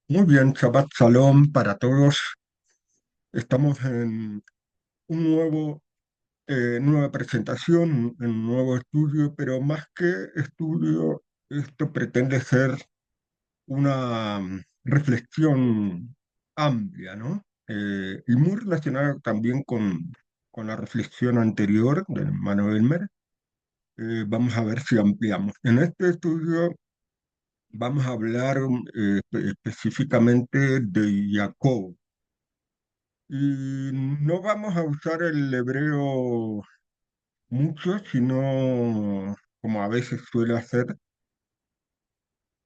Muy bien, Shabbat Shalom para todos. Estamos en un nueva presentación, en un nuevo estudio, pero más que estudio, esto pretende ser una reflexión amplia, ¿no? Y muy relacionada también con la reflexión anterior de Manuel Mer. Vamos a ver si ampliamos. En este estudio vamos a hablar específicamente de Jacob. Y no vamos a usar el hebreo mucho, sino como a veces suele hacer.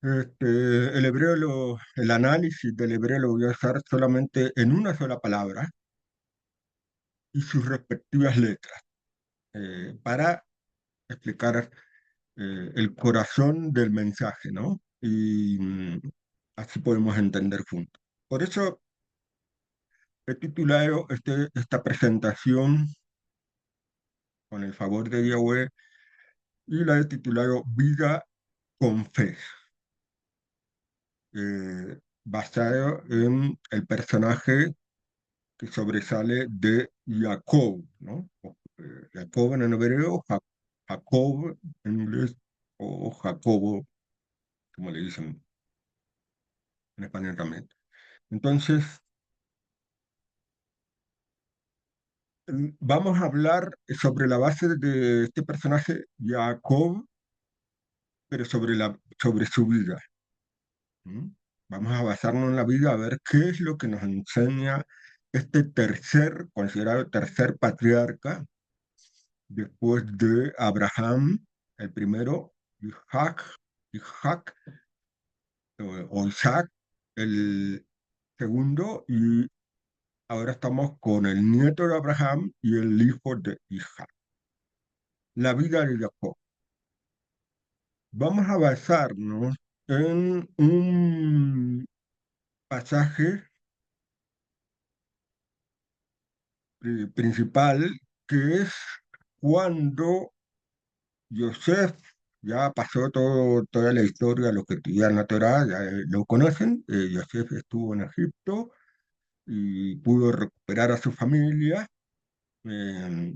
El análisis del hebreo lo voy a usar solamente en una sola palabra y sus respectivas letras, para explicar el corazón del mensaje, ¿no? Y así podemos entender juntos. Por eso he titulado esta presentación, con el favor de Yahweh, y la he titulado Vida con Fe, basado en el personaje que sobresale de Jacob, ¿no? Jacob en el hebreo, Jacob en inglés, o Jacobo, como le dicen en español también. Entonces, vamos a hablar sobre la base de este personaje, Jacob, pero sobre su vida. ¿Mm? Vamos a basarnos en la vida a ver qué es lo que nos enseña este considerado tercer patriarca, después de Abraham, el primero, Isaac, o Isaac, el segundo, y ahora estamos con el nieto de Abraham y el hijo de Isaac. La vida de Jacob. Vamos a basarnos en un pasaje principal, que es cuando Yosef ya pasó toda la historia, lo que estudian la Torá, ya lo conocen. Yosef estuvo en Egipto y pudo recuperar a su familia, eh,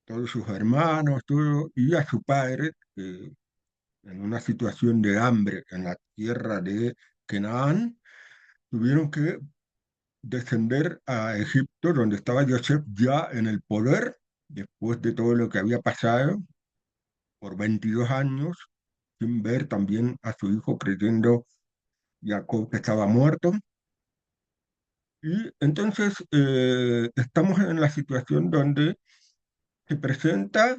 todos sus hermanos, todo, y a su padre, en una situación de hambre en la tierra de Canaán, tuvieron que descender a Egipto, donde estaba Yosef ya en el poder, después de todo lo que había pasado por 22 años, sin ver también a su hijo, creyendo Jacob que estaba muerto. Y entonces estamos en la situación donde se presenta,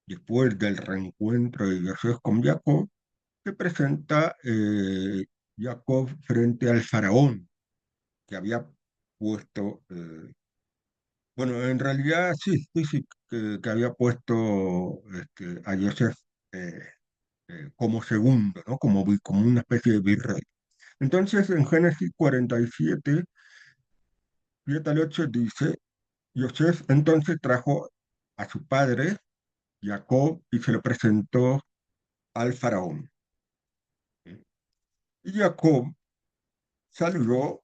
después del reencuentro de José con Jacob, se presenta Jacob frente al faraón, que había puesto, bueno, en realidad sí, sí, sí, que había puesto a Joseph eh, como segundo, ¿no? Como una especie de virrey. Entonces, en Génesis 47, 7 al 8 dice: Joseph entonces trajo a su padre, Jacob, y se lo presentó al faraón. Y Jacob saludó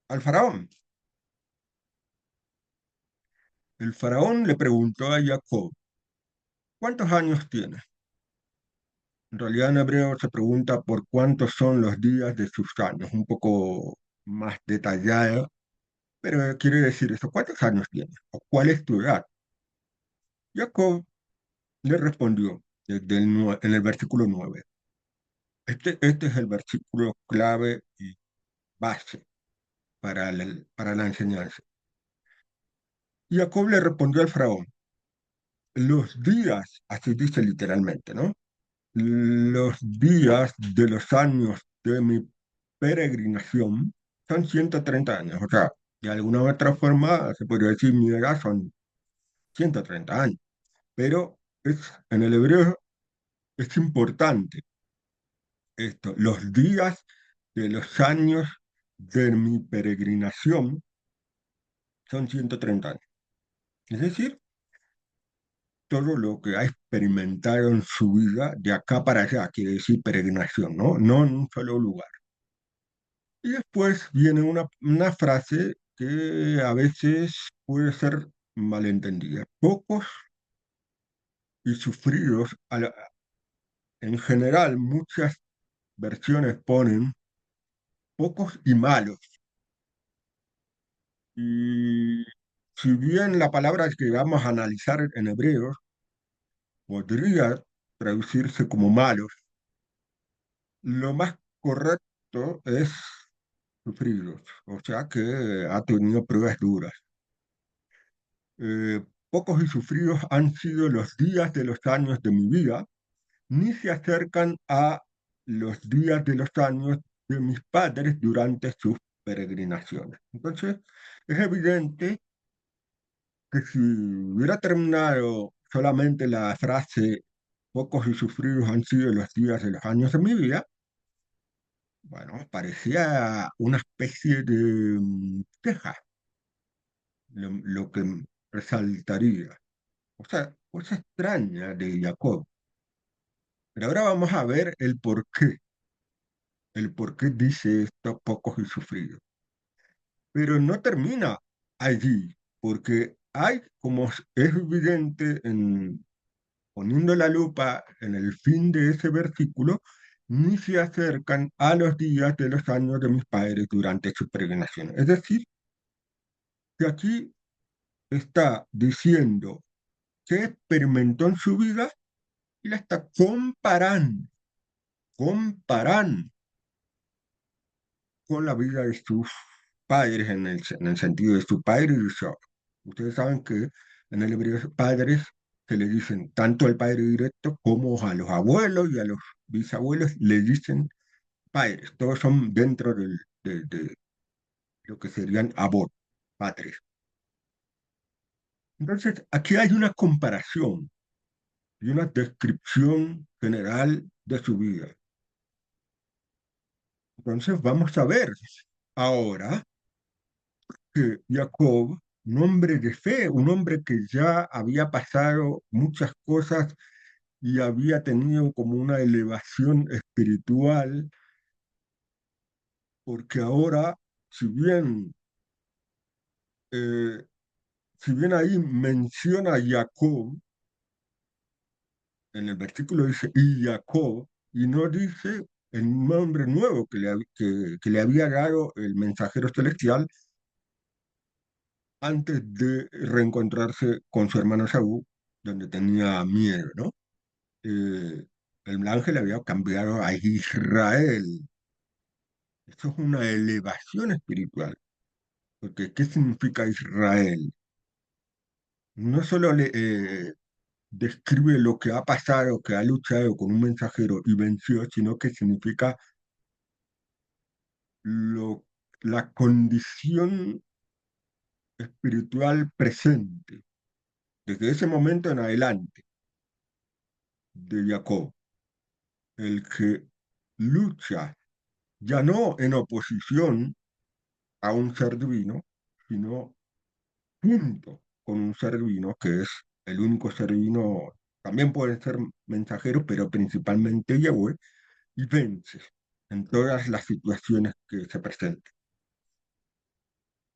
al faraón. El faraón le preguntó a Jacob: ¿cuántos años tienes? En realidad en hebreo se pregunta por cuántos son los días de sus años, un poco más detallado, pero quiere decir eso: ¿cuántos años tienes? ¿O cuál es tu edad? Jacob le respondió en el versículo 9. Este es el versículo clave y base para la enseñanza. Jacob le respondió al faraón: los días, así dice literalmente, ¿no? Los días de los años de mi peregrinación son 130 años. O sea, de alguna u otra forma se podría decir mi edad son 130 años. Pero en el hebreo es importante esto: los días de los años de mi peregrinación son 130 años. Es decir, todo lo que ha experimentado en su vida de acá para allá, quiere decir peregrinación, ¿no? No en un solo lugar. Y después viene una frase que a veces puede ser malentendida. Pocos y sufridos, en general muchas versiones ponen pocos y malos. Y si bien la palabra que vamos a analizar en hebreo podría traducirse como malos, lo más correcto es sufridos, o sea que ha tenido pruebas duras. Pocos y sufridos han sido los días de los años de mi vida, ni se acercan a los días de los años de mis padres durante sus peregrinaciones. Entonces, es evidente que si hubiera terminado solamente la frase pocos y sufridos han sido los días de los años de mi vida, bueno, parecía una especie de queja, lo que resaltaría. O sea, cosa extraña de Jacob. Pero ahora vamos a ver el por qué dice estos pocos y sufridos. Pero no termina allí, porque hay, como es evidente poniendo la lupa en el fin de ese versículo, ni se acercan a los días de los años de mis padres durante su peregrinación. Es decir, que aquí está diciendo que experimentó en su vida y la está comparando con la vida de sus padres en el sentido de su padre y su. Ustedes saben que en el hebreo padres se le dicen tanto al padre directo como a los abuelos y a los bisabuelos le dicen padres. Todos son dentro de lo que serían abot, padres. Entonces, aquí hay una comparación y una descripción general de su vida. Entonces, vamos a ver ahora que Jacob, un hombre de fe, un hombre que ya había pasado muchas cosas y había tenido como una elevación espiritual, porque ahora, si bien, eh, si bien ahí menciona a Jacob, en el versículo dice, y Jacob, y no dice el nombre nuevo que le había dado el mensajero celestial antes de reencontrarse con su hermano Saúl, donde tenía miedo, ¿no? eh, el ángel había cambiado a Israel. Eso es una elevación espiritual, porque ¿qué significa Israel? No solo describe lo que ha pasado, que ha luchado con un mensajero y venció, sino que significa lo, la condición espiritual presente, desde ese momento en adelante, de Jacob, el que lucha ya no en oposición a un ser divino, sino junto con un ser divino, que es el único ser divino, también pueden ser mensajeros, pero principalmente Yahweh, y vence en todas las situaciones que se presenten.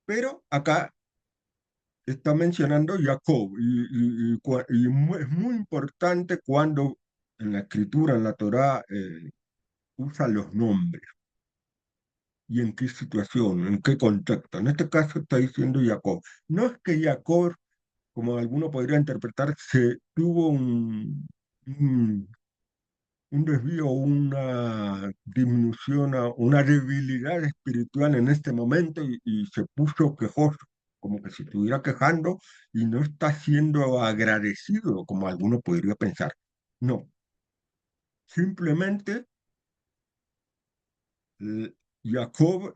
Pero acá está mencionando Jacob, es muy importante cuando en la escritura, en la Torá, usa los nombres. ¿Y en qué situación? ¿En qué contexto? En este caso está diciendo Jacob. No es que Jacob, como alguno podría interpretar, se tuvo un desvío, una disminución, una debilidad espiritual en este momento y se puso quejoso, como que se estuviera quejando y no está siendo agradecido, como alguno podría pensar. No, simplemente eh, Jacob,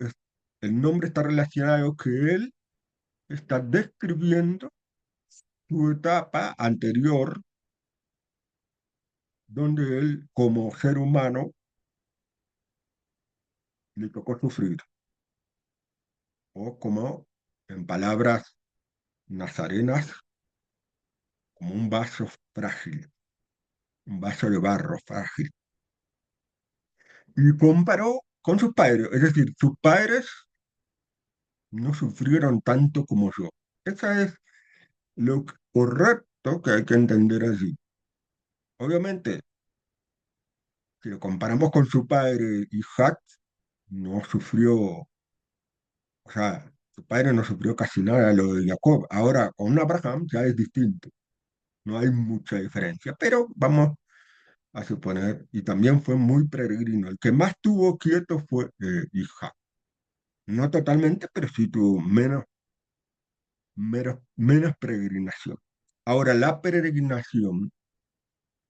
el nombre está relacionado que él está describiendo su etapa anterior, donde él, como ser humano, le tocó sufrir, o como, en palabras nazarenas, como un vaso frágil, un vaso de barro frágil. Y comparó con sus padres, es decir, sus padres no sufrieron tanto como yo. Esa es lo correcto que hay que entender allí. Obviamente, si lo comparamos con su padre, Isaac no sufrió, o sea, su padre no sufrió casi nada de lo de Jacob. Ahora, con Abraham ya es distinto, no hay mucha diferencia, pero vamos a suponer, y también fue muy peregrino. El que más tuvo quieto fue Isaac. No totalmente, pero sí tuvo menos peregrinación. Ahora, la peregrinación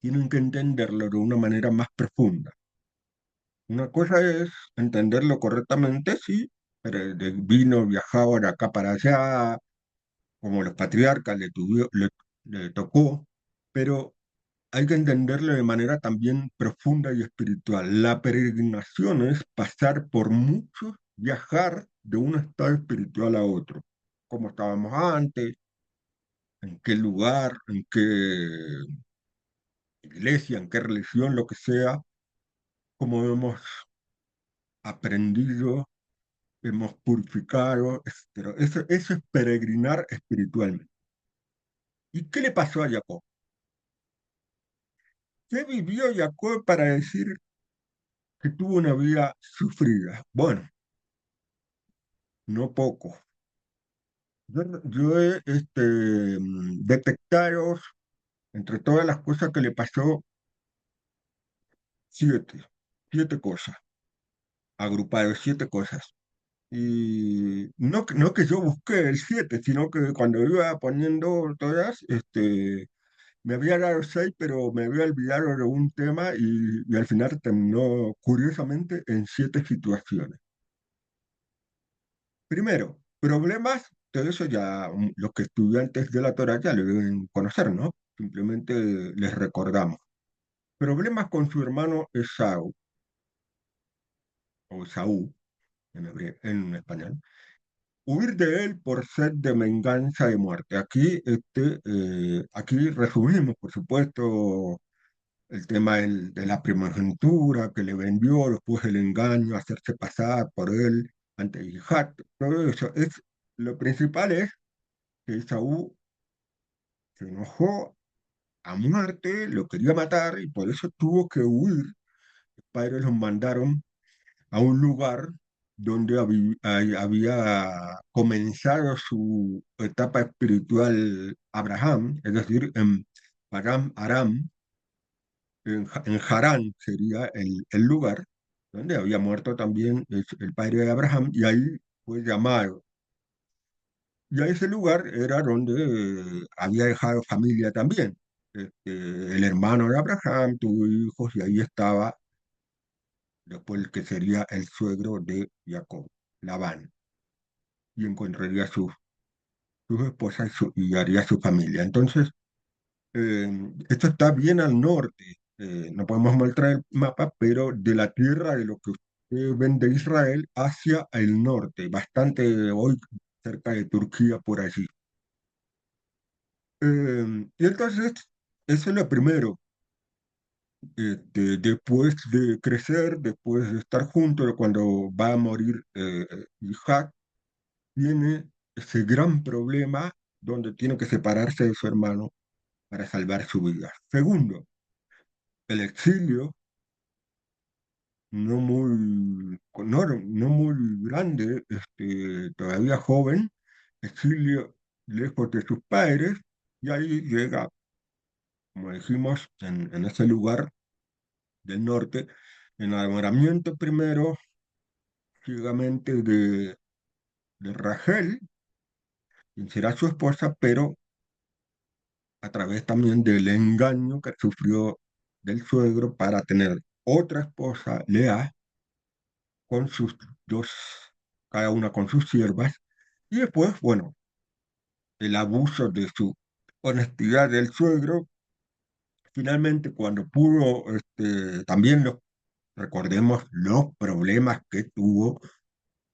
tienen que entenderlo de una manera más profunda. Una cosa es entenderlo correctamente, sí, vino, viajaba de acá para allá, como los patriarcas le tocó, pero hay que entenderlo de manera también profunda y espiritual. La peregrinación es pasar por muchos, viajar de un estado espiritual a otro, como estábamos antes, en qué lugar, en qué iglesia, en qué religión, lo que sea, como hemos aprendido, hemos purificado, etc. Eso es peregrinar espiritualmente. ¿Y qué le pasó a Jacob? ¿Qué vivió Jacob para decir que tuvo una vida sufrida? Bueno, no poco. Yo he detectado entre todas las cosas que le pasó siete, siete cosas, agrupado siete cosas. Y no, no que yo busqué el siete, sino que cuando iba poniendo todas, me había dado seis, pero me había olvidado de un tema y al final terminó curiosamente en siete situaciones. Primero, problemas, todo eso ya los que estudiantes de la Torah ya lo deben conocer, ¿no? Simplemente les recordamos. Problemas con su hermano Esau, o Esaú en español. Huir de él por sed de venganza de muerte. Aquí, aquí resumimos, por supuesto, el tema de la primogenitura que le vendió, después el engaño, hacerse pasar por él ante Isaac, todo eso. Lo principal es que Esaú se enojó a muerte, lo quería matar y por eso tuvo que huir. Los padres los mandaron a un lugar donde había comenzado su etapa espiritual Abraham, es decir, en Param Aram, en Harán sería el lugar donde había muerto también el padre de Abraham, y ahí fue llamado. Y a ese lugar era donde había dejado familia también. El hermano de Abraham tuvo hijos y ahí estaba después el que sería el suegro de Jacob, Labán, y encontraría sus esposas y haría su familia. Entonces, esto está bien al norte. No podemos mostrar el mapa, pero de la tierra de lo que ustedes ven de Israel hacia el norte, bastante hoy cerca de Turquía por allí. Y entonces, eso es lo primero. Después de crecer, después de estar juntos, cuando va a morir Isaac, tiene ese gran problema donde tiene que separarse de su hermano para salvar su vida. Segundo, el exilio, no muy grande, todavía joven, exilio lejos de sus padres, y ahí llega, como dijimos, en ese lugar del norte, enamoramiento primero, ciegamente de Rachel, quien será su esposa, pero a través también del engaño que sufrió del suegro para tener otra esposa, Lea, con sus dos, cada una con sus siervas, y después, bueno, el abuso de su honestidad del suegro, finalmente cuando pudo, también recordemos los problemas que tuvo,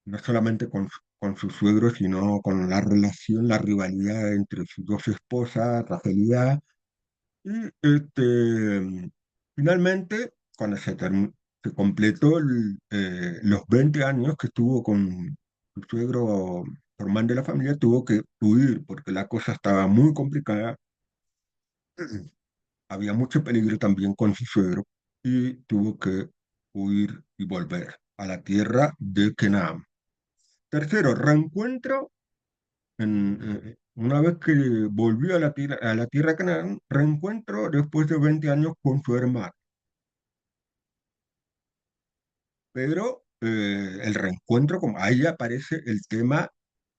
no solamente con su suegro, sino con la relación, la rivalidad entre sus dos esposas, Rafaelía. Y finalmente, cuando se completó los 20 años que estuvo con su suegro formando la familia, tuvo que huir porque la cosa estaba muy complicada. Había mucho peligro también con su suegro y tuvo que huir y volver a la tierra de Canaán. Tercero, reencuentro, una vez que volvió a la tierra de Canaán, reencuentro después de 20 años con su hermano. Pero el reencuentro, como ahí aparece el tema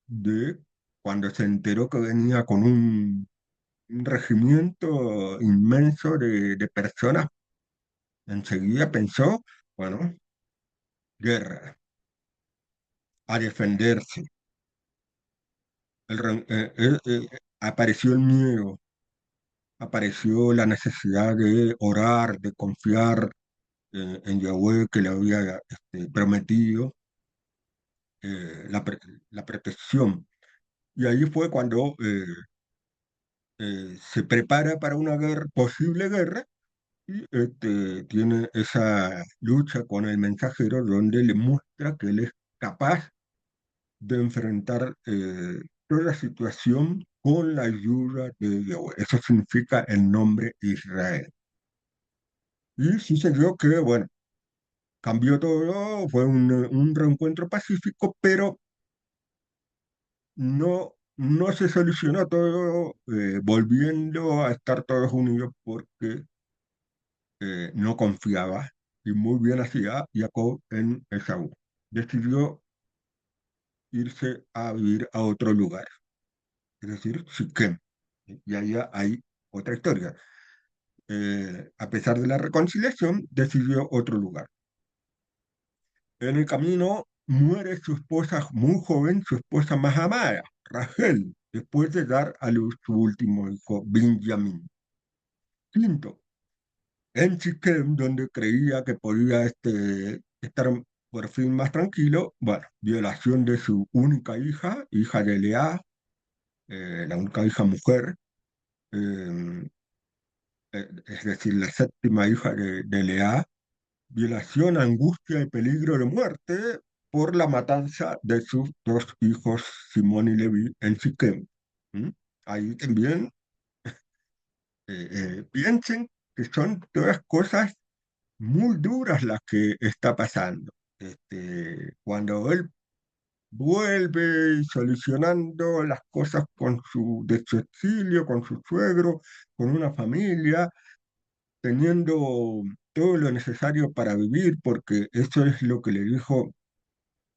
de cuando se enteró que venía con un regimiento inmenso de personas, enseguida pensó, bueno, guerra, a defenderse. Apareció el miedo, apareció la necesidad de orar, de confiar en Yahweh que le había prometido la, la protección. Y ahí fue cuando se prepara para una guerra, posible guerra, y tiene esa lucha con el mensajero donde le muestra que él es capaz de enfrentar toda situación con la ayuda de Yahweh. Eso significa el nombre Israel. Y sucedió que, bueno, cambió todo, fue un reencuentro pacífico, pero no se solucionó todo volviendo a estar todos unidos porque no confiaba y muy bien hacía Jacob en Esaú. Decidió irse a vivir a otro lugar, es decir, Siquem. Y allá hay otra historia. A pesar de la reconciliación, decidió otro lugar. En el camino muere su esposa muy joven, su esposa más amada, Rachel, después de dar a luz su último hijo, Benjamín. Quinto, en Siquem, donde creía que podía estar por fin más tranquilo, bueno, violación de su única hija, hija de Lea, la única hija mujer, eh, es decir, la séptima hija de Lea, violación, angustia y peligro de muerte por la matanza de sus dos hijos, Simón y Leví, en Siquem. ¿Mm? Ahí también piensen que son todas cosas muy duras las que está pasando. Cuando él vuelve solucionando las cosas de su exilio, con su suegro, con una familia, teniendo todo lo necesario para vivir, porque eso es lo que le dijo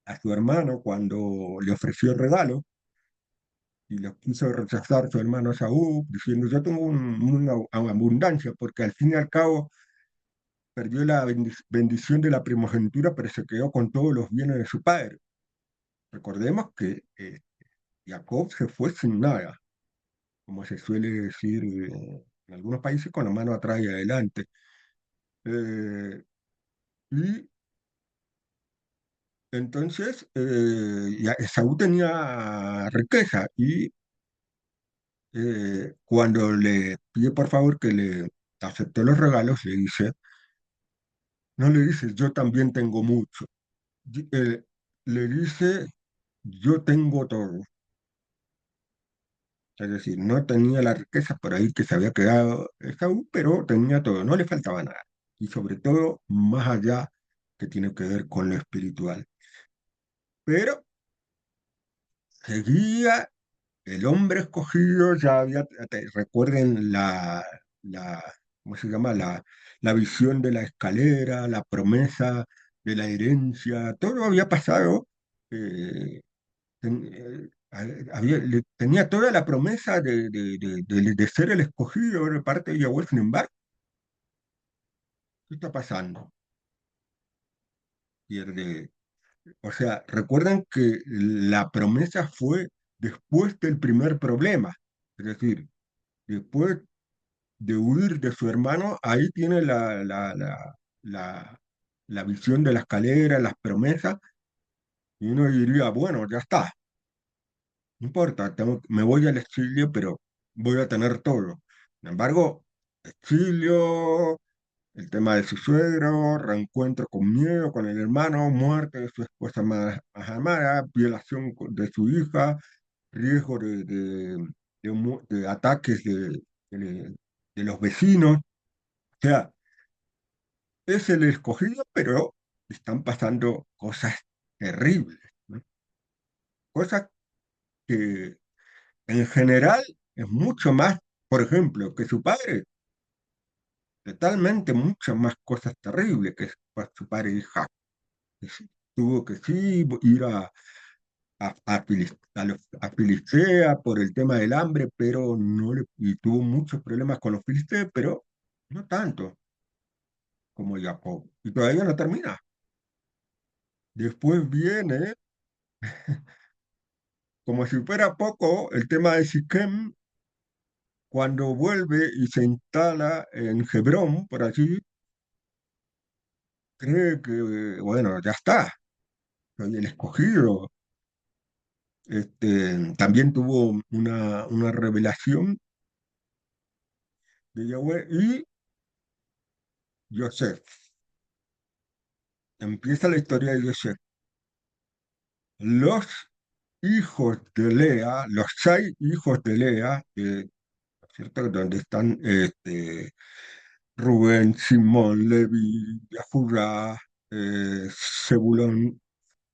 a su hermano cuando le ofreció el regalo y lo quiso rechazar su hermano Saúl, diciendo, yo tengo una abundancia, porque al fin y al cabo perdió la bendición de la primogenitura, pero se quedó con todos los bienes de su padre. Recordemos que Jacob se fue sin nada, como se suele decir en algunos países, con la mano atrás y adelante. Eh, y entonces, Esaú tenía riqueza y cuando le pide por favor que le acepte los regalos, le dice, no le dice, yo también tengo mucho. Le dice, yo tengo todo. Es decir, no tenía la riqueza por ahí que se había quedado Esaú, pero tenía todo, no le faltaba nada. Y sobre todo, más allá, que tiene que ver con lo espiritual. Pero seguía el hombre escogido, ya había, recuerden la, ¿cómo se llama? La visión de la escalera, la promesa de la herencia, todo había pasado. eh, tenía toda la promesa de ser el escogido de parte de Yahweh. Sin embargo, ¿qué está pasando? Pierde. O sea, recuerdan que la promesa fue después del primer problema. Es decir, después de huir de su hermano, ahí tiene la, la visión de la escalera, las promesas, y uno diría, bueno, ya está, no importa, me voy al exilio, pero voy a tener todo. Sin embargo, exilio, el tema de su suegro, reencuentro con miedo con el hermano, muerte de su esposa más amada, violación de su hija, riesgo de ataques de- de los vecinos. O sea, es el escogido, pero están pasando cosas terribles, ¿no? Cosas que en general es mucho más, por ejemplo, que su padre, totalmente muchas más cosas terribles que su padre y Jacob. Tuvo que sí ir a Filistea por el tema del hambre, pero no le, y tuvo muchos problemas con los filisteos, pero no tanto como Jacob. Y todavía no termina. Después viene, como si fuera poco, el tema de Siquem, cuando vuelve y se instala en Hebrón, por allí, cree que, bueno, ya está, soy el escogido. También tuvo una revelación de Yahweh y Yosef. Empieza la historia de Yosef. Los hijos de Lea, los 6 hijos de Lea, ¿cierto? Donde están Rubén, Simón, Levi, Judá, Zebulón,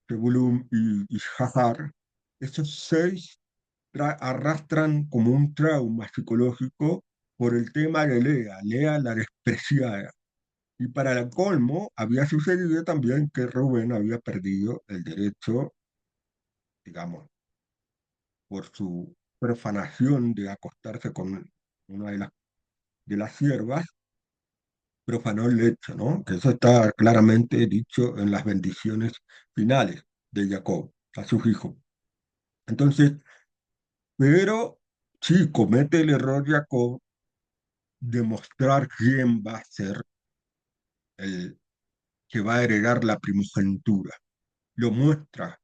Zebulún y Jahar, esos 6 arrastran como un trauma psicológico por el tema de Lea, Lea la despreciada. Y para el colmo, había sucedido también que Rubén había perdido el derecho, digamos, por su profanación de acostarse con una de las siervas, profanó el lecho, ¿no? Que eso está claramente dicho en las bendiciones finales de Jacob a sus hijos. Entonces, pero sí comete el error Jacob de mostrar quién va a ser el que va a heredar la primogenitura. Lo muestra.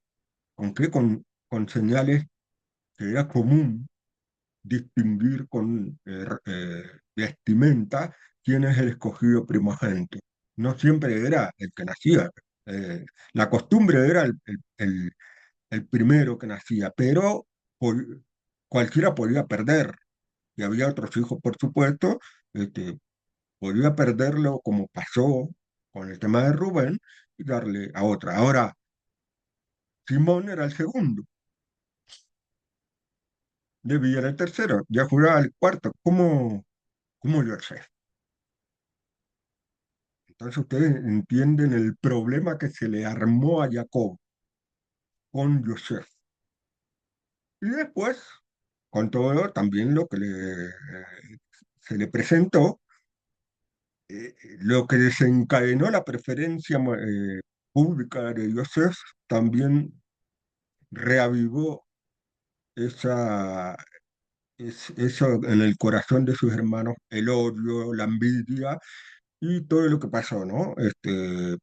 ¿Con qué? Con señales que era común distinguir con vestimenta quién es el escogido primogénito. No siempre era el que nacía. eh, la costumbre era el primero que nacía, pero cualquiera podía perder. Y había otros hijos, por supuesto, este, podía perderlo como pasó con el tema de Rubén y darle a otra. Ahora, Simón era el segundo, Levi era el tercero, ya juraba el cuarto. ¿Cómo lo sé? Entonces ustedes entienden el problema que se le armó a Jacob con Joseph. Y después, con todo también lo que se le presentó, lo que desencadenó la preferencia pública de Joseph, también reavivó esa, eso en el corazón de sus hermanos, el odio, la envidia y todo lo que pasó, ¿no?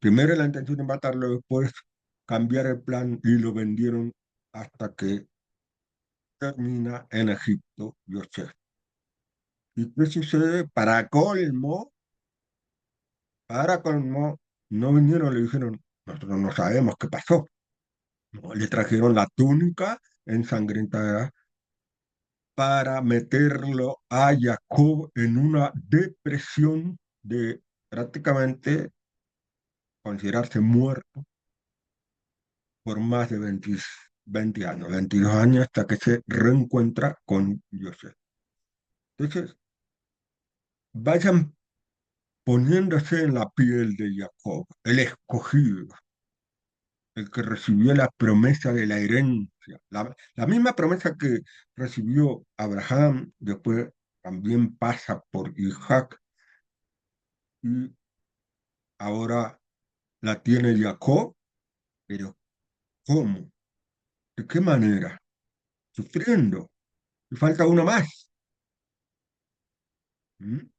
Primero la intención de matarlo, después cambiar el plan y lo vendieron hasta que termina en Egipto, Yosef. ¿Y qué sucede? Para colmo, no vinieron, le dijeron, nosotros no sabemos qué pasó. No, le trajeron la túnica ensangrentada para meterlo a Jacob en una depresión de prácticamente considerarse muerto por más de 20 años, 22 años, hasta que se reencuentra con Joseph. Entonces, vayan poniéndose en la piel de Jacob, el escogido, el que recibió la promesa de la herencia, la misma promesa que recibió Abraham, después también pasa por Isaac y ahora la tiene Jacob, pero ¿cómo? ¿De qué manera? Sufriendo. Y falta uno más. ¿Mm?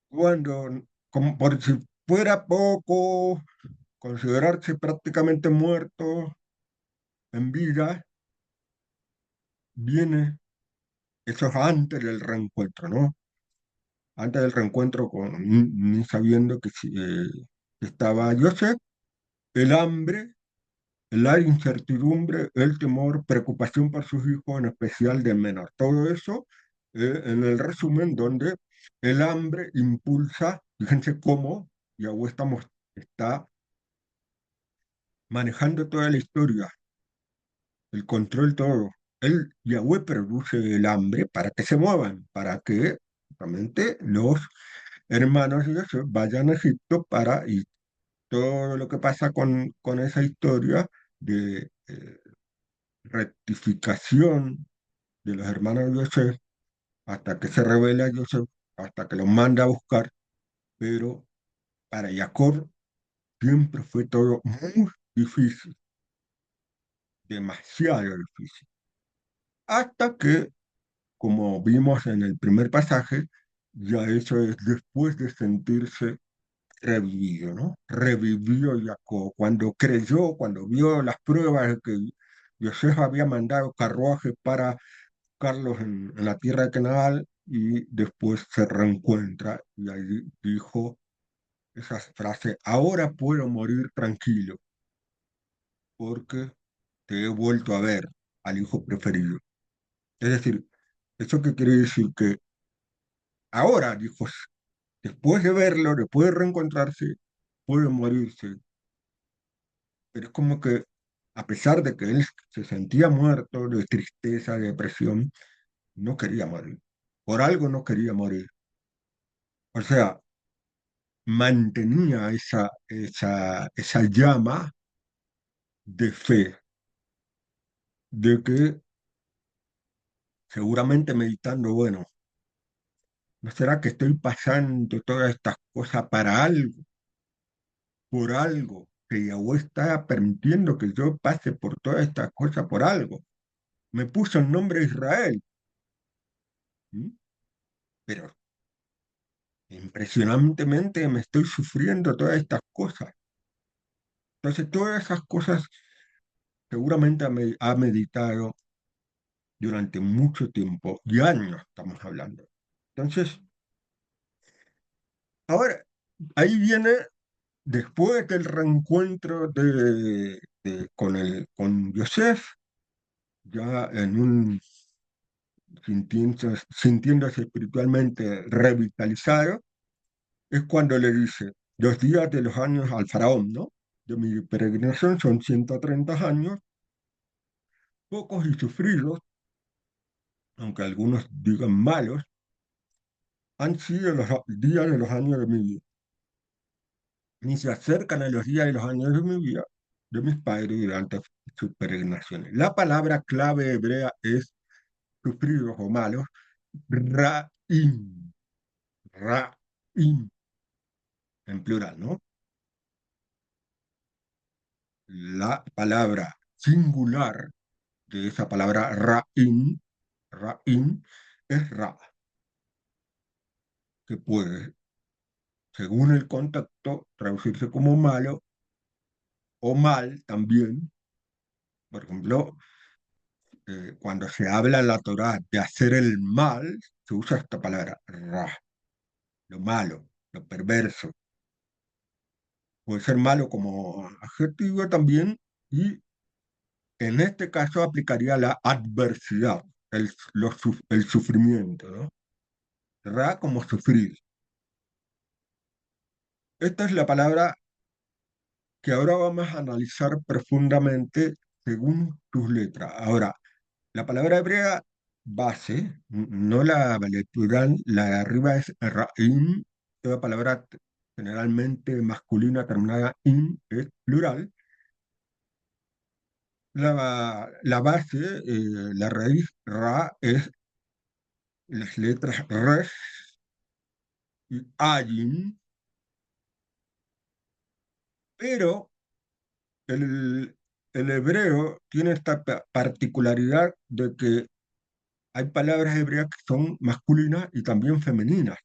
Cuando, como por si fuera poco, considerarse prácticamente muerto en vida, viene eso es antes del reencuentro, ¿no? antes del reencuentro con, ni sabiendo que estaba Joseph, el hambre, la incertidumbre, el temor, preocupación por sus hijos, en especial del menor. Todo eso en el resumen donde el hambre impulsa, fíjense cómo Yahweh está manejando toda la historia, el control todo. Yahweh produce el hambre para que se muevan, para que justamente los hermanos de Yosef vayan a Egipto y todo lo que pasa con esa historia de rectificación de los hermanos de Yosef hasta que se revela Yosef, hasta que los manda a buscar, pero para Jacob siempre fue todo muy difícil, demasiado difícil, hasta que, como vimos en el primer pasaje, ya eso es después de sentirse revivido, ¿no? Revivió Jacob cuando creyó, cuando vio las pruebas de que Yosef había mandado carruajes para Carlos en la tierra de Canaán y después se reencuentra y ahí dijo esa frase, ahora puedo morir tranquilo porque te he vuelto a ver al hijo preferido. Es decir, ¿eso qué quiere decir? Que ahora, dijo, después de verlo, después de reencontrarse, puede morirse. Pero es como que, a pesar de que él se sentía muerto de tristeza, de depresión, no quería morir. Por algo no quería morir. O sea, mantenía esa llama de fe, de que seguramente meditando, bueno, ¿no será que estoy pasando todas estas cosas para algo, por algo? Que Yahweh está permitiendo que yo pase por todas estas cosas por algo. Me puso el nombre de Israel, ¿sí? Pero impresionantemente me estoy sufriendo todas estas cosas. Entonces, todas esas cosas seguramente ha meditado durante mucho tiempo, y años estamos hablando. Entonces, ahora, ahí viene, después del reencuentro con Yosef, ya sintiéndose espiritualmente revitalizado, es cuando le dice, los días de los años al faraón, ¿no? De mi peregrinación son 130 años, pocos y sufridos, aunque algunos digan malos, han sido los días de los años de mi vida. Ni se acercan a los días de los años de mi vida, de mis padres durante sus peregrinaciones. La palabra clave hebrea es sufridos o malos, ra'im, ra'im, en plural, ¿no? La palabra singular de esa palabra ra'im, ra'im, es ra, que puede, según el contexto, traducirse como malo o mal también. Por ejemplo, cuando se habla en la Torá de hacer el mal, se usa esta palabra, ra, lo malo, lo perverso. Puede ser malo como adjetivo también, y en este caso aplicaría la adversidad, el sufrimiento, ¿no? Ra como sufrir. Esta es la palabra que ahora vamos a analizar profundamente según tus letras. Ahora, la palabra hebrea base, no la plural, la de arriba es ra'im, toda palabra generalmente masculina terminada in es plural. La base, la raíz ra es las letras resh y ayin, pero el, el hebreo tiene esta particularidad de que hay palabras hebreas que son masculinas y también femeninas,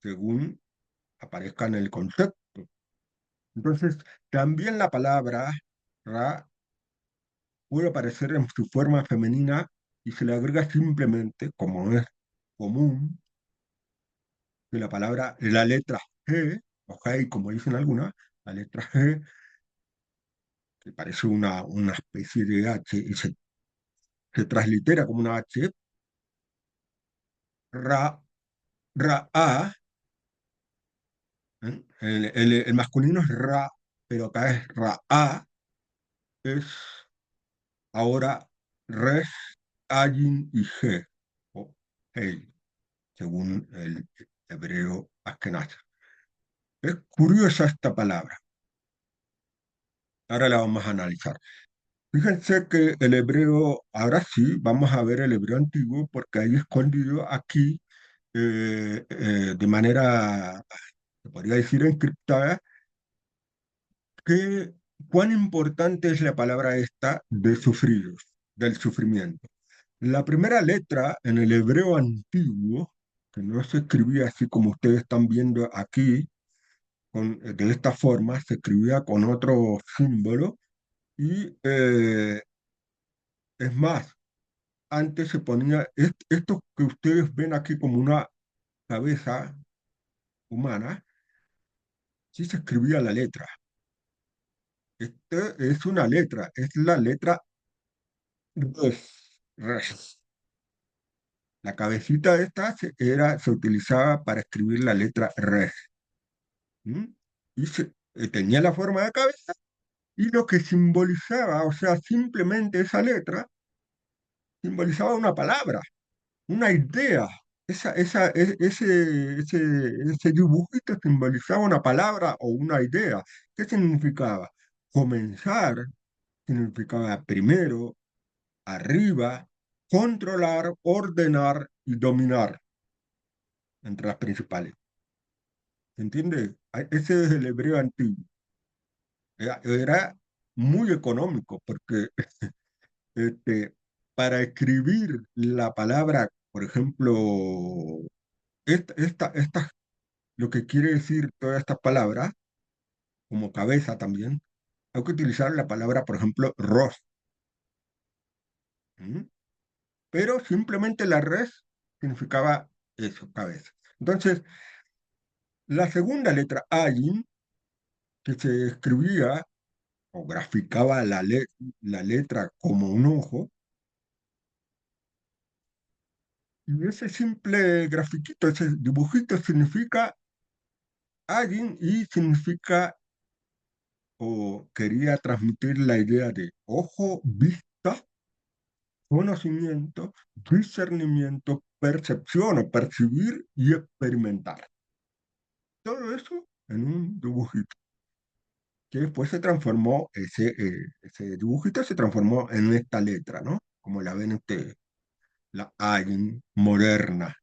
según aparezca en el concepto. Entonces, también la palabra ra puede aparecer en su forma femenina y se le agrega simplemente, como es común que la letra G, o G, como dicen algunas, la letra G, que parece una especie de H y se translitera como una H, ra, A, ¿eh? El masculino es ra, pero acá es ra, A, es ahora res, ayin y G, o hey, según el hebreo askenaz. Es curiosa esta palabra. Ahora la vamos a analizar. Fíjense que el hebreo, ahora sí, vamos a ver el hebreo antiguo, porque hay escondido aquí, de manera, se podría decir, encriptada, que cuán importante es la palabra esta de sufridos, del sufrimiento. La primera letra en el hebreo antiguo, que no se escribía así como ustedes están viendo aquí, de esta forma, se escribía con otro símbolo y es más, antes se ponía esto que ustedes ven aquí como una cabeza humana, sí se escribía la letra. Esta es una letra, es la letra res, res. La cabecita esta se utilizaba para escribir la letra res. ¿M? Y tenía la forma de cabeza y lo que simbolizaba, o sea, simplemente esa letra, simbolizaba una palabra, una idea. Ese dibujito simbolizaba una palabra o una idea. ¿Qué significaba? Comenzar significaba primero, arriba, controlar, ordenar y dominar, entre las principales. ¿Se entiende? Ese es el hebreo antiguo. Era muy económico porque este, para escribir la palabra, por ejemplo, esta, lo que quiere decir todas estas palabras, como cabeza también, hay que utilizar la palabra, por ejemplo, ros. ¿M? Pero simplemente la res significaba eso, cabeza. Entonces, la segunda letra, ayin, que se escribía o graficaba la letra como un ojo, y ese simple grafiquito, ese dibujito significa ayin y significa o quería transmitir la idea de ojo, vista, conocimiento, discernimiento, percepción o percibir y experimentar. Todo eso en un dibujito, que después se transformó, ese dibujito se transformó en esta letra, ¿no? Como la ven ustedes, la Ayin moderna.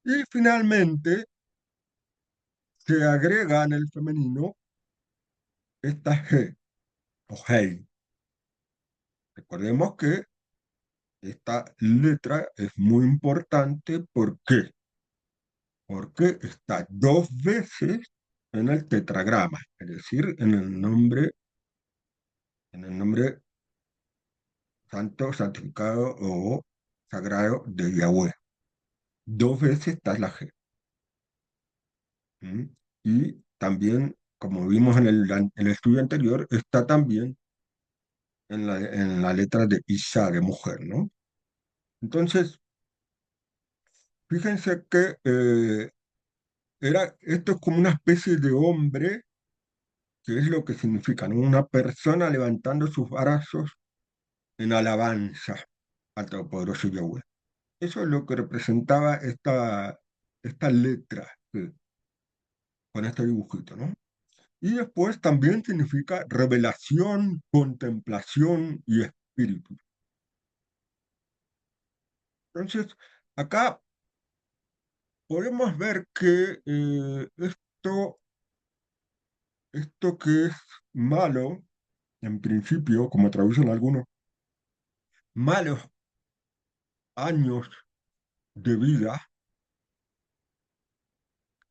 Y finalmente se agrega en el femenino esta G, o Hey. Recordemos que esta letra es muy importante. ¿Por qué? Porque está dos veces en el tetragrama, es decir, en el nombre santo, santificado o sagrado de Yahweh. Dos veces está la G. ¿M? Y también, como vimos en el estudio anterior, está también en la letra de Isa, de mujer, ¿no? Entonces, fíjense que esto es como una especie de hombre, que es lo que significa, ¿no? Una persona levantando sus brazos en alabanza al Todopoderoso Yahweh. Eso es lo que representaba esta letra con este dibujito, ¿no? Y después también significa revelación, contemplación y espíritu. Entonces, acá podemos ver que esto que es malo, en principio, como traducen algunos, malos años de vida,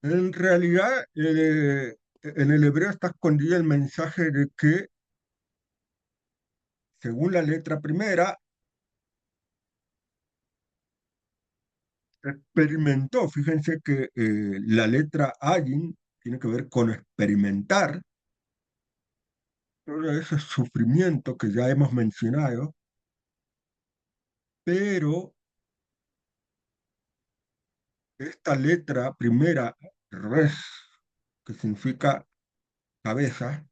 en realidad en el hebreo está escondido el mensaje de que, según la letra primera, experimentó. Fíjense que la letra Ayin tiene que ver con experimentar todo ese sufrimiento que ya hemos mencionado, pero esta letra primera, res, que significa cabeza,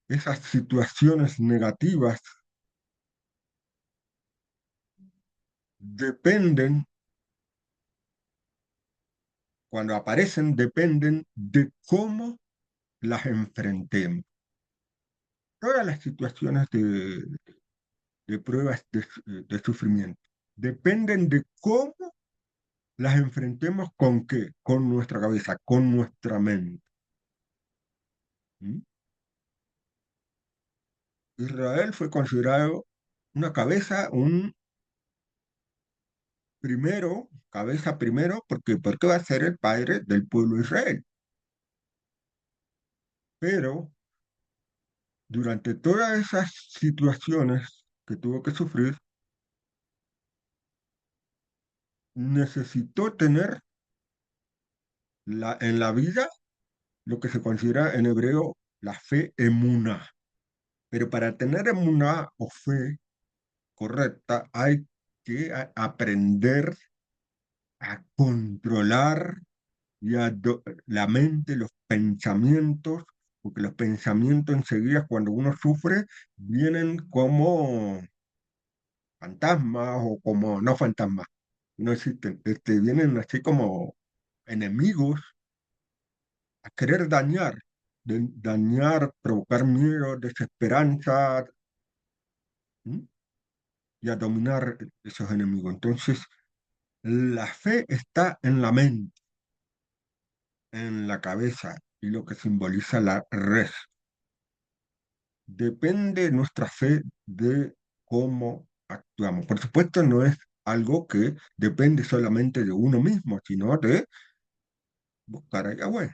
esas situaciones negativas dependen, cuando aparecen, dependen de cómo las enfrentemos. Todas las situaciones de pruebas de sufrimiento dependen de cómo las enfrentemos con qué, con nuestra cabeza, con nuestra mente. ¿Mm? Israel fue considerado una cabeza, un primero, cabeza primero, porque va a ser el padre del pueblo de Israel. Pero durante todas esas situaciones que tuvo que sufrir, necesitó tener en la vida lo que se considera en hebreo la fe emuná. Pero para tener emuná o fe correcta hay que aprender a controlar la mente, los pensamientos, porque los pensamientos enseguida cuando uno sufre vienen como fantasmas o como no fantasmas, no existen, vienen así como enemigos a querer dañar, dañar, provocar miedo, desesperanza, ¿m? Y a dominar esos enemigos. Entonces, la fe está en la mente, en la cabeza, y lo que simboliza la red. Depende nuestra fe de cómo actuamos. Por supuesto, no es algo que depende solamente de uno mismo, sino de buscar a Yahweh.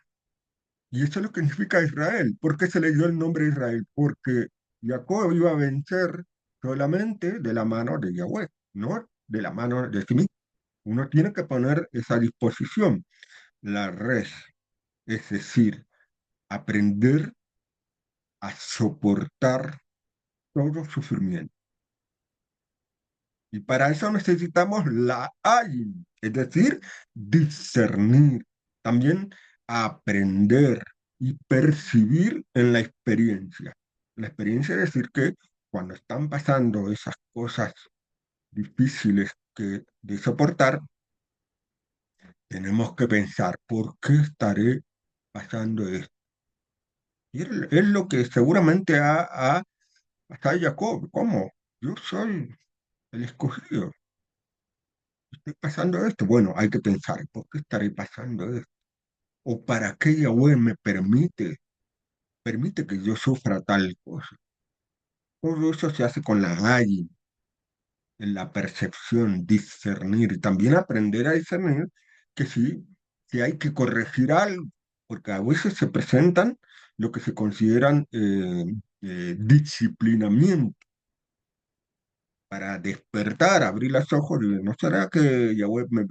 Y eso es lo que significa Israel. ¿Por qué se le dio el nombre de Israel? Porque Jacob iba a vencer solamente de la mano de Yahweh, no de la mano de sí mismo. Uno tiene que poner esa disposición, la res, es decir, aprender a soportar todo sufrimiento. Y para eso necesitamos la ayin, es decir, discernir, también aprender y percibir en la experiencia. La experiencia es decir que cuando están pasando esas cosas difíciles de soportar, tenemos que pensar, ¿por qué estaré pasando esto? Y es lo que seguramente ha pasado Jacob. ¿Cómo? Yo soy el escogido. ¿Estoy pasando esto? Bueno, hay que pensar, ¿por qué estaré pasando esto? ¿O para qué Yahweh me permite que yo sufra tal cosa? Todo eso se hace con la ayin, en la percepción, discernir, y también aprender a discernir que sí, que hay que corregir algo, porque a veces se presentan lo que se consideran disciplinamiento para despertar, abrir los ojos y ¿no será que Yahweh me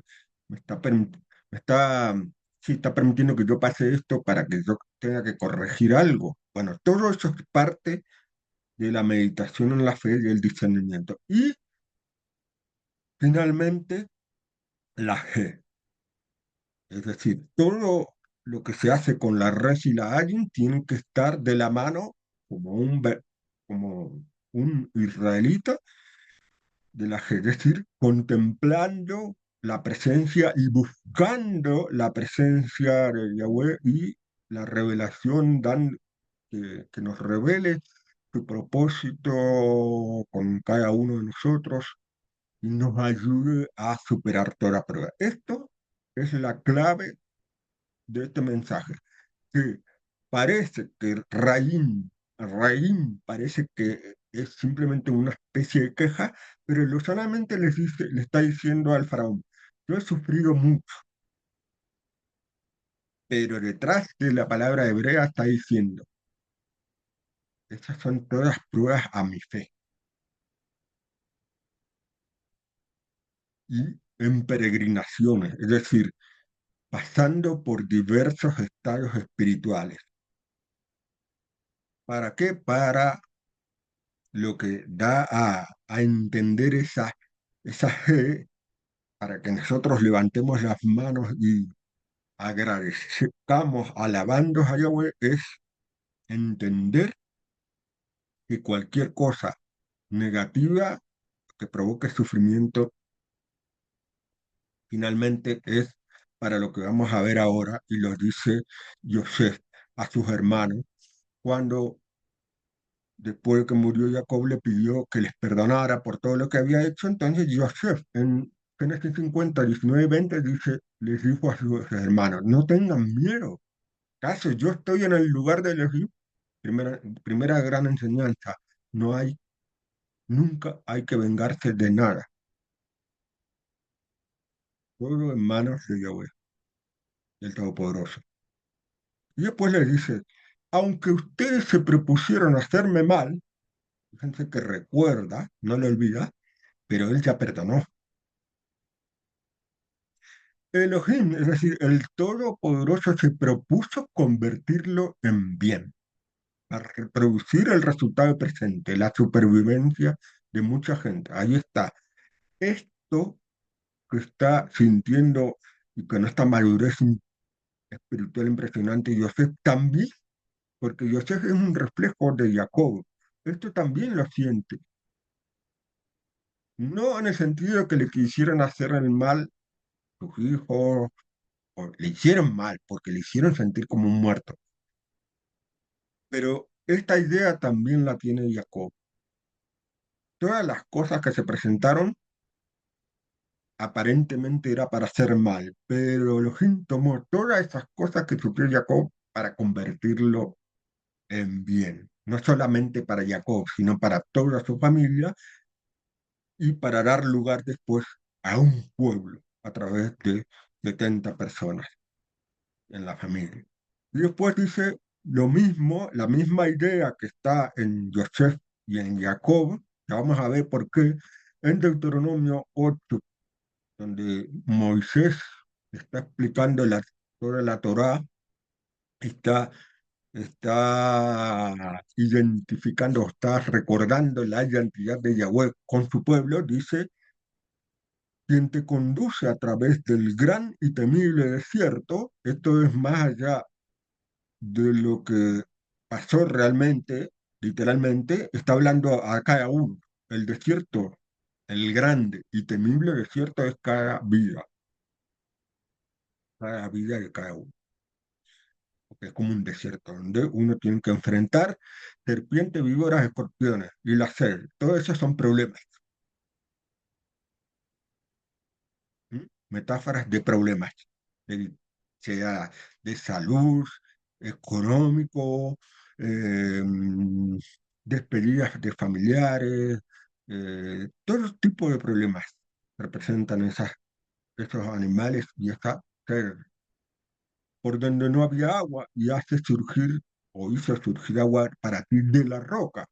está, me está, sí, está permitiendo que yo pase esto para que yo tenga que corregir algo? Bueno, todo eso es parte de la meditación en la fe y el discernimiento. Y finalmente, la G, es decir, todo lo que se hace con la res y la ayin tiene que estar de la mano como como un israelita de la G, es decir, contemplando la presencia y buscando la presencia de Yahweh y la revelación que nos revele su propósito con cada uno de nosotros y nos ayude a superar toda prueba. Esto es la clave de este mensaje, que parece que Raín parece que es simplemente una especie de queja, pero lo solamente le está diciendo al faraón, yo he sufrido mucho, pero detrás de la palabra hebrea está diciendo, esas son todas pruebas a mi fe. Y en peregrinaciones, es decir, pasando por diversos estados espirituales. ¿Para qué? Para lo que da a entender esa fe, para que nosotros levantemos las manos y agradezcamos, alabando a Yahweh, es entender que cualquier cosa negativa que provoque sufrimiento finalmente es para lo que vamos a ver ahora, y lo dice Yosef a sus hermanos, cuando después de que murió Jacob le pidió que les perdonara por todo lo que había hecho. Entonces Yosef en Génesis 50, 19 y 20 dice, les dijo a sus hermanos, no tengan miedo, ¿acaso yo estoy en el lugar de elegir? Primera gran enseñanza, no hay, nunca hay que vengarse de nada, todo en manos de Yahweh, el Todopoderoso. Y después le dice, aunque ustedes se propusieron hacerme mal, fíjense que recuerda, no lo olvida, pero él ya perdonó. Elohim, es decir, el Todopoderoso se propuso convertirlo en bien, para reproducir el resultado presente, la supervivencia de mucha gente. Ahí está. Esto que está sintiendo y con esta madurez espiritual impresionante Yosef también, porque Yosef es un reflejo de Jacob. Esto también lo siente. No en el sentido que le quisieran hacer el mal a sus hijos, o le hicieron mal, porque le hicieron sentir como un muerto. Pero esta idea también la tiene Jacob. Todas las cosas que se presentaron aparentemente era para hacer mal, pero Elohim tomó todas esas cosas que sufrió Jacob para convertirlo en bien. No solamente para Jacob, sino para toda su familia y para dar lugar después a un pueblo a través de 70 personas en la familia. Y después dice lo mismo, la misma idea que está en Yosef y en Jacob, que vamos a ver por qué, en Deuteronomio 8, donde Moisés está explicando toda la Torá, está, está identificando, está recordando la identidad de Yahweh con su pueblo, dice, quien te conduce a través del gran y temible desierto. Esto es más allá de lo que pasó realmente, literalmente, está hablando a cada uno. El desierto, el grande y temible desierto es cada vida de cada uno, porque es como un desierto donde uno tiene que enfrentar serpientes, víboras, escorpiones y la sed. Todo eso son problemas, ¿m? Metáforas de problemas, de, sea de salud, económico, eh, despedidas de familiares, todo tipo de problemas representan esos animales y esa sed, por donde no había agua y hace surgir o hizo surgir agua para ti de la roca.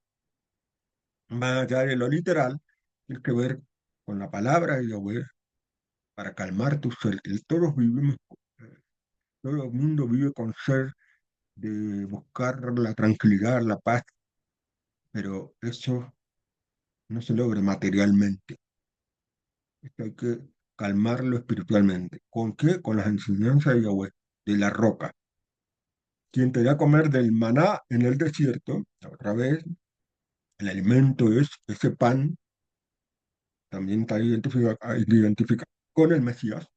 Más allá de lo literal, tiene que ver con la palabra de Yahweh para calmar tu ser. Todos vivimos, eh, todo el mundo vive con ser de buscar la tranquilidad, la paz, pero eso no se logra materialmente. Esto hay que calmarlo espiritualmente. ¿Con qué? Con las enseñanzas de Yahweh, de la roca. Quien te da a comer del maná en el desierto, otra vez, el alimento es ese pan, también está identificado con el Mesías,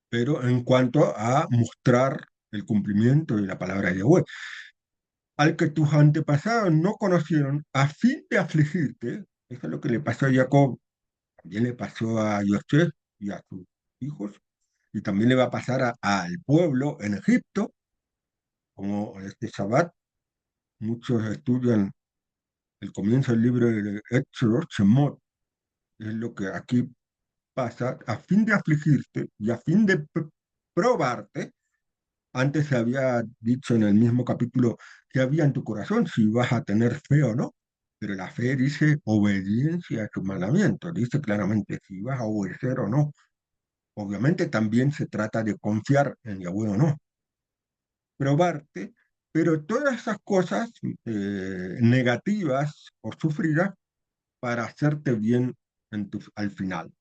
pero en cuanto a mostrar el cumplimiento de la palabra de Yahweh, al que tus antepasados no conocieron, a fin de afligirte. Eso es lo que le pasó a Jacob, también le pasó a Yosef y a sus hijos, y también le va a pasar al pueblo en Egipto, como este Shabbat. Muchos estudian el comienzo del libro de Éxodo, Shemot, es lo que aquí pasa, a fin de afligirte y a fin de probarte. Antes se había dicho en el mismo capítulo que había en tu corazón, si vas a tener fe o no. pero la fe dice obediencia a sus mandamientos, dice claramente si vas a obedecer o no. Obviamente también se trata de confiar en Yahweh o no, probarte, pero todas esas cosas negativas o sufridas para hacerte bien al final,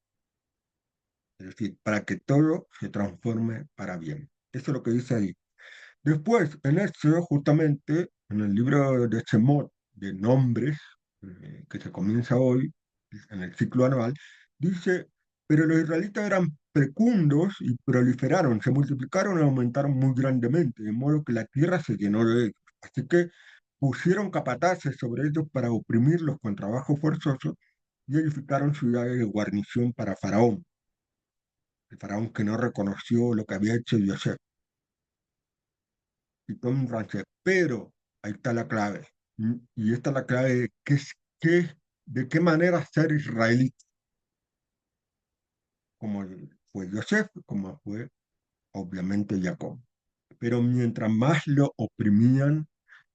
es decir, para que todo se transforme para bien. Eso es lo que dice ahí. Después, en eso, justamente, en el libro de Shemot, de nombres, que se comienza hoy, en el ciclo anual, dice, pero los israelitas eran fecundos y proliferaron, se multiplicaron y aumentaron muy grandemente, de modo que la tierra se llenó de ellos. Así que pusieron capataces sobre ellos para oprimirlos con trabajo forzoso y edificaron ciudades de guarnición para Faraón, el Faraón que no reconoció lo que había hecho Yosef y todo un rancho. Pero ahí está la clave. Y esta es la clave de de qué manera ser israelí, como fue Yosef, como fue obviamente Jacob. Pero mientras más lo oprimían,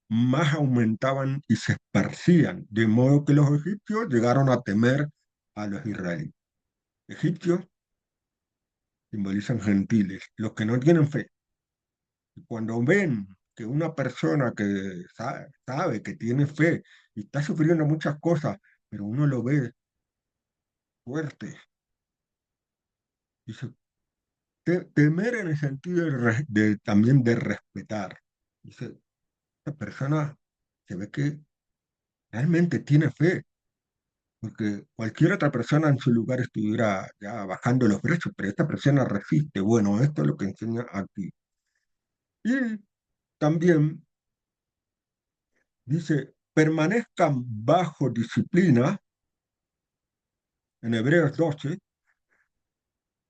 más aumentaban y se esparcían, de modo que los egipcios llegaron a temer a los israelíes. Egipcios simbolizan gentiles, los que no tienen fe. Y cuando ven que una persona que sabe que tiene fe y está sufriendo muchas cosas, pero uno lo ve fuerte, dice, temer en el sentido también de respetar. Dice, esta persona se ve que realmente tiene fe, porque cualquier otra persona en su lugar estuviera ya bajando los brazos, pero esta persona resiste. Bueno, esto es lo que enseña aquí. Y también dice, permanezcan bajo disciplina, en Hebreos 12,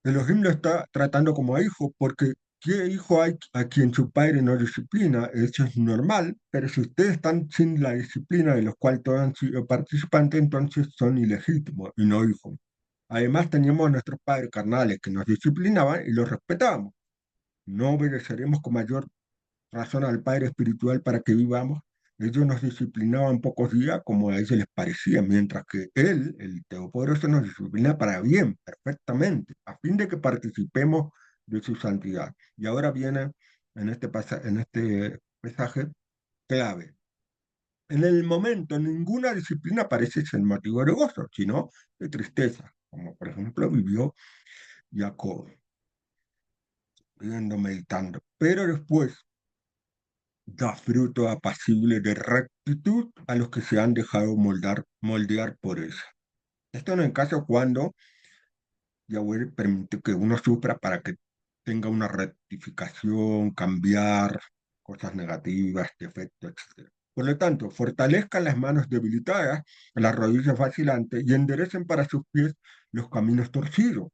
Elohim lo está tratando como a hijo, porque ¿qué hijo hay a quien su padre no disciplina? Eso es normal, pero si ustedes están sin la disciplina de los cuales todos han sido participantes, entonces son ilegítimos y no hijos. Además, teníamos a nuestros padres carnales que nos disciplinaban y los respetábamos. No obedeceremos con mayor razón al Padre Espiritual para que vivamos. Ellos nos disciplinaban pocos días como a ellos les parecía, mientras que Él, el Todopoderoso, nos disciplina para bien, perfectamente, a fin de que participemos de su santidad. Y ahora viene en este pasaje clave. En el momento, ninguna disciplina parece ser motivo de gozo, sino de tristeza, como por ejemplo vivió Jacob, viviendo meditando. Pero después da fruto apacible de rectitud a los que se han dejado moldear por ella. Esto en el caso cuando Yahweh permite que uno sufra para que tenga una rectificación, cambiar cosas negativas, defectos, etc. Por lo tanto, fortalezcan las manos debilitadas, las rodillas vacilantes y enderecen para sus pies los caminos torcidos,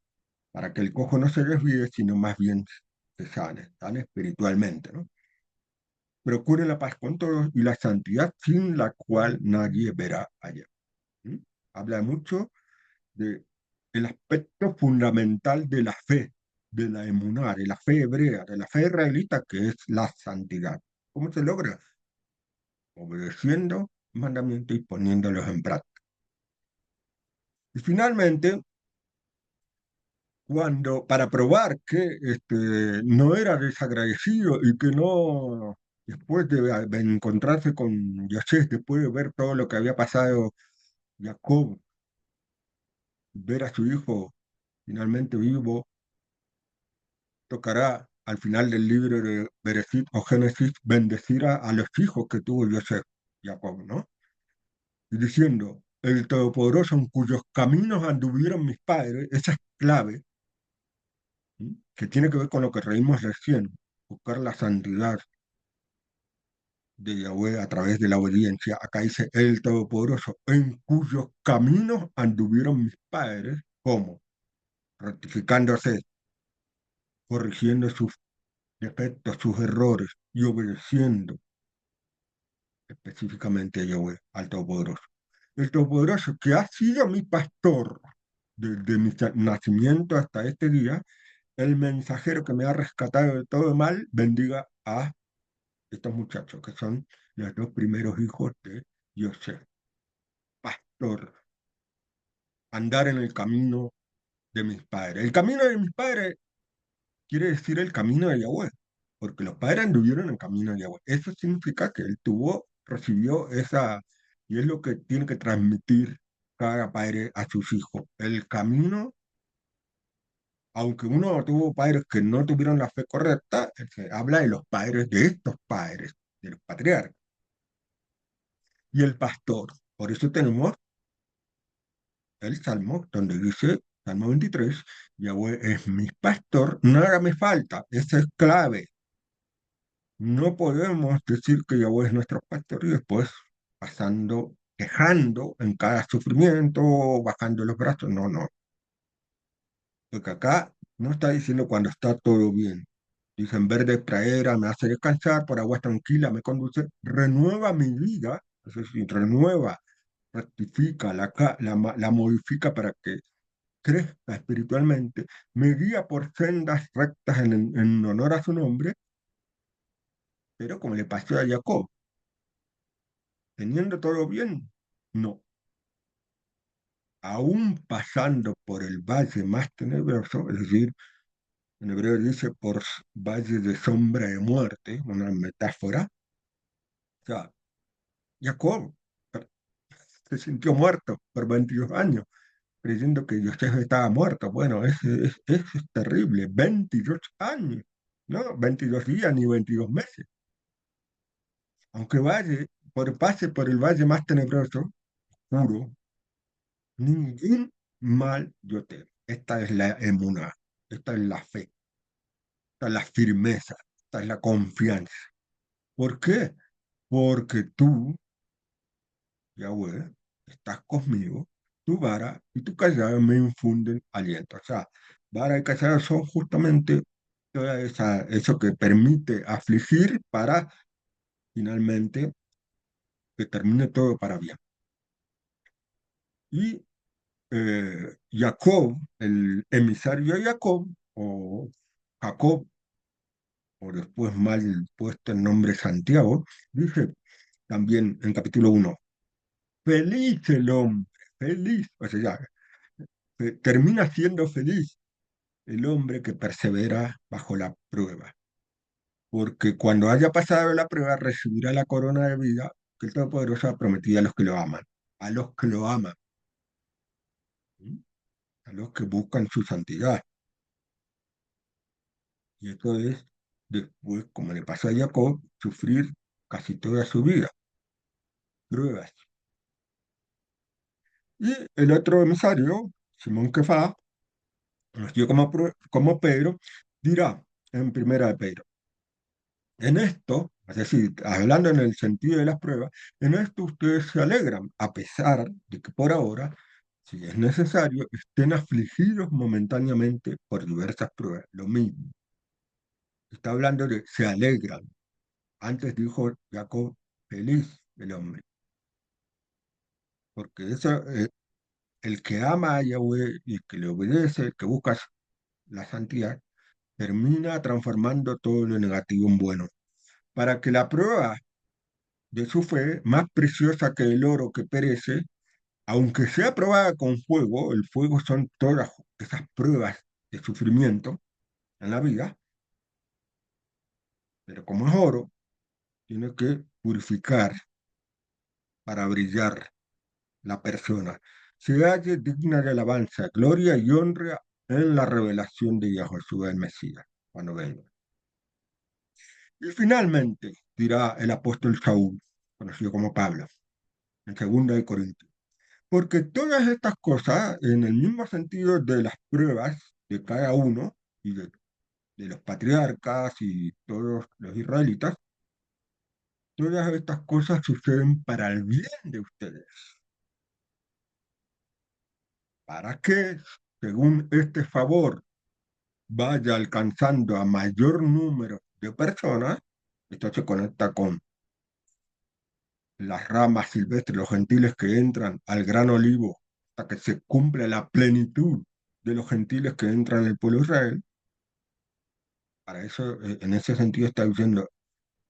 para que el cojo no se desvíe, sino más bien se sane espiritualmente, ¿no? Procure la paz con todos y la santidad sin la cual nadie verá allá. ¿Mm? Habla mucho de el aspecto fundamental de la fe, de la emuná, de la fe hebrea, de la fe israelita, que es la santidad. ¿Cómo se logra? Obedeciendo mandamientos y poniéndolos en práctica. Y finalmente, para probar que no era desagradecido y que no, después de encontrarse con Yosef, después de ver todo lo que había pasado Jacob, ver a su hijo finalmente vivo, tocará al final del libro de Bereshit o Génesis bendecir a los hijos que tuvo Yosef, Jacob, ¿no? Y diciendo, el Todopoderoso en cuyos caminos anduvieron mis padres, esa es clave, ¿sí? Que tiene que ver con lo que reímos recién, buscar la santidad de Yahweh a través de la obediencia. Acá dice el Todopoderoso, en cuyos caminos anduvieron mis padres, ¿cómo? Rectificándose, corrigiendo sus defectos, sus errores y obedeciendo específicamente a Yahweh, al Todopoderoso. El Todopoderoso que ha sido mi pastor desde mi nacimiento hasta este día, el mensajero que me ha rescatado de todo mal, bendiga a estos muchachos, que son los dos primeros hijos de Yosef. pastor, andar en el camino de mis padres. El camino de mis padres quiere decir el camino de Yahweh, porque los padres anduvieron en el camino de Yahweh. Eso significa que él tuvo, recibió esa, y es lo que tiene que transmitir cada padre a sus hijos. El camino, aunque uno tuvo padres que no tuvieron la fe correcta, se habla de los padres, de estos padres, de los patriarcas. Y el pastor, por eso tenemos el Salmo, donde dice, Salmo 23, Yahweh es mi pastor, nada me falta. Eso es clave. No podemos decir que Yahweh es nuestro pastor y después pasando, quejando en cada sufrimiento, bajando los brazos. No, no. Porque acá no está diciendo cuando está todo bien. Dice, en verde pradera me hace descansar, por agua tranquila me conduce, renueva mi vida, es decir, renueva, rectifica, la modifica para que crezca espiritualmente, me guía por sendas rectas en honor a su nombre, pero como le pasó a Jacob, teniendo todo bien, no. Aún pasando por el valle más tenebroso, es decir, en hebreo dice por valle de sombra de muerte, una metáfora, o sea, Jacob se sintió muerto por 22 años, creyendo que José estaba muerto. Bueno, eso es terrible, 22 años, ¿no? 22 días ni 22 meses. Aunque pase por el valle más tenebroso, oscuro, ningún mal yo temo. Esta es la emuná, esta es la fe, esta es la firmeza, esta es la confianza. ¿Por qué? Porque tú, Yahweh, estás conmigo, tu vara y tu callado me infunden aliento. O sea, vara y callado son justamente eso que permite afligir para finalmente que termine todo para bien. Y Jacob, el emisario de Jacob, o Jacob, o después mal puesto el nombre Santiago, dice también en capítulo 1, feliz el hombre, feliz, o sea, ya, termina siendo feliz el hombre que persevera bajo la prueba, porque cuando haya pasado la prueba recibirá la corona de vida que el Todopoderoso ha prometido a los que lo aman, a los que lo aman, ¿sí? A los que buscan su santidad. Y esto es después, como le pasó a Jacob, sufrir casi toda su vida, pruebas. Y el otro emisario, Simón Kefá, conocido como Pedro, dirá en primera de Pedro, en esto, es decir, hablando en el sentido de las pruebas, en esto ustedes se alegran, a pesar de que por ahora, si es necesario, estén afligidos momentáneamente por diversas pruebas. Lo mismo. Está hablando de se alegran. Antes dijo Jacob, feliz el hombre, porque eso, el que ama a Yahweh y que le obedece, el que busca la santidad, termina transformando todo lo negativo en bueno, para que la prueba de su fe, más preciosa que el oro que perece, aunque sea probada con fuego, el fuego son todas esas pruebas de sufrimiento en la vida, pero como es oro, tiene que purificar para brillar la persona. Se halle digna de alabanza, gloria y honra en la revelación de Yahushua el Mesías, cuando venga. Y finalmente, dirá el apóstol Saúl, conocido como Pablo, en 2 Corintios, porque todas estas cosas, en el mismo sentido de las pruebas de cada uno y de los patriarcas y todos los israelitas, todas estas cosas suceden para el bien de ustedes, para que, según este favor, vaya alcanzando a mayor número de personas. Esto se conecta con las ramas silvestres, los gentiles que entran al gran olivo, hasta que se cumpla la plenitud de los gentiles que entran en el pueblo de Israel. Para eso, en ese sentido está diciendo,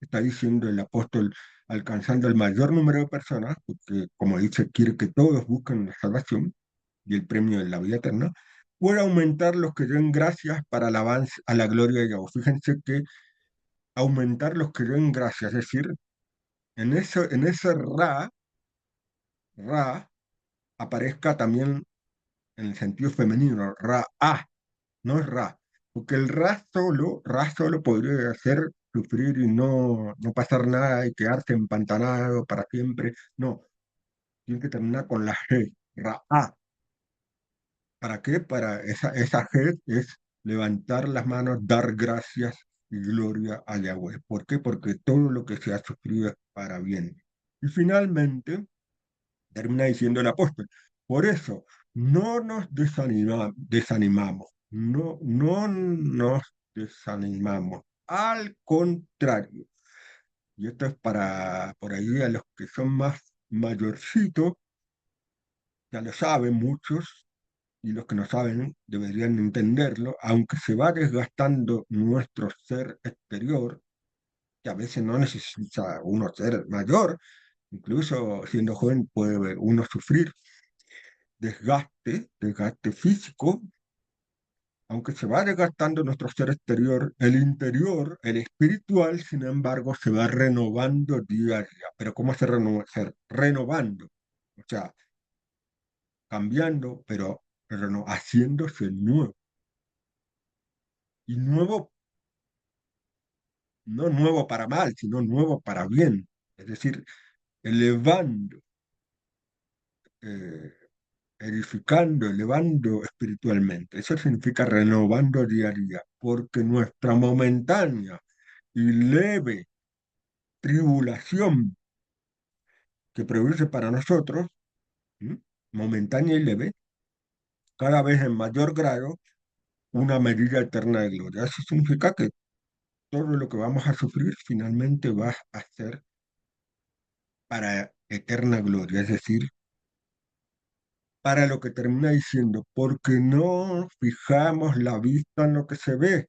está diciendo el apóstol, alcanzando el mayor número de personas, porque como dice, quiere que todos busquen la salvación y el premio de la vida eterna, puede aumentar los que den gracias para alabanza a la gloria de Dios. Fíjense que aumentar los que den gracias, es decir, en ese ra, aparezca también en el sentido femenino, ra, no es ra, porque el ra solo podría hacer sufrir y no pasar nada y quedarse empantanado para siempre. No, tiene que terminar con la G, ra. ¿Para qué? Para esa G es levantar las manos, dar gracias y gloria a Yahweh. ¿Por qué? Porque todo lo que se ha sufrido es para bien. Y finalmente, termina diciendo el apóstol. Por eso, no nos desanimamos, no nos desanimamos. Al contrario, y esto es para por ahí a los que son más mayorcitos, ya lo saben muchos, y los que no saben deberían entenderlo, aunque se va desgastando nuestro ser exterior, que a veces no necesita uno ser mayor, incluso siendo joven puede uno sufrir desgaste físico, aunque se va desgastando nuestro ser exterior, el interior, el espiritual, sin embargo, se va renovando día a día. Pero ¿cómo se renova? Renovando, o sea, cambiando, pero haciéndose nuevo. Y nuevo, no nuevo para mal, sino nuevo para bien. Es decir, elevando, eh, edificando, elevando espiritualmente. Eso significa renovando día a día, porque nuestra momentánea y leve tribulación que produce para nosotros, ¿m? Momentánea y leve, cada vez en mayor grado, una medida eterna de gloria. Eso significa que todo lo que vamos a sufrir finalmente va a ser para eterna gloria, es decir, para lo que termina diciendo, porque no fijamos la vista en lo que se ve,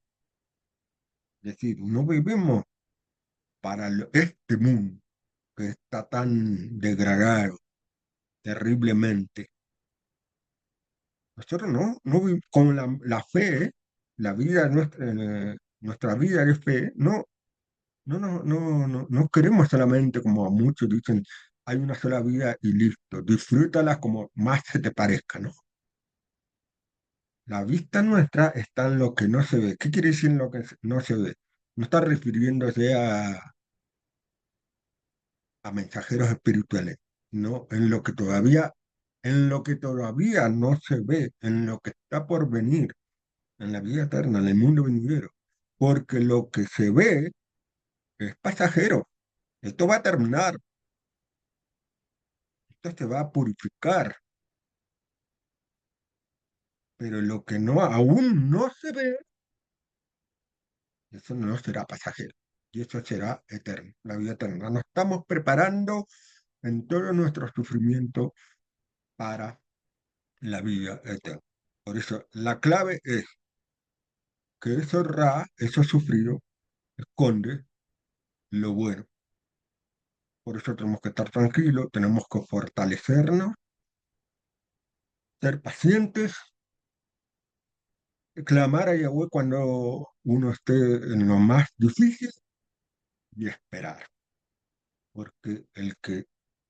es decir, no vivimos para este mundo que está tan degradado terriblemente. Nosotros con la fe, la vida, nuestra vida de fe, no queremos solamente, como muchos dicen, hay una sola vida y listo, disfrútala como más se te parezca, ¿no? La vista nuestra está en lo que no se ve. ¿Qué quiere decir en lo que no se ve? No está refiriéndose a mensajeros espirituales, no, en lo que todavía no se ve, en lo que está por venir, en la vida eterna, en el mundo venidero. Porque lo que se ve es pasajero. Esto va a terminar, esto se va a purificar, pero lo que aún no se ve, eso no será pasajero. Y eso será eterno, la vida eterna. Nos estamos preparando en todo nuestro sufrimiento para la vida eterna. Por eso, la clave es que eso sufrido, esconde lo bueno. Por eso tenemos que estar tranquilos, tenemos que fortalecernos, ser pacientes, clamar a Yahweh cuando uno esté en lo más difícil y esperar, porque el que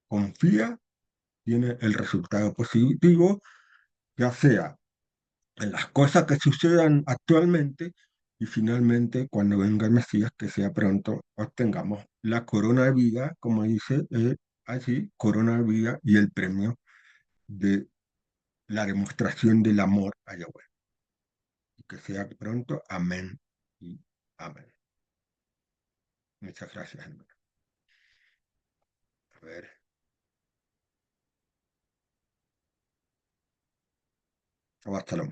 confía tiene el resultado positivo, ya sea en las cosas que sucedan actualmente y finalmente cuando venga el Mesías, que sea pronto, obtengamos la corona de vida, como dice así, corona de vida y el premio de la demostración del amor a Yahweh. Y que sea pronto, amén y amén. Muchas gracias, hermano. A ver, Shabbat Shalom.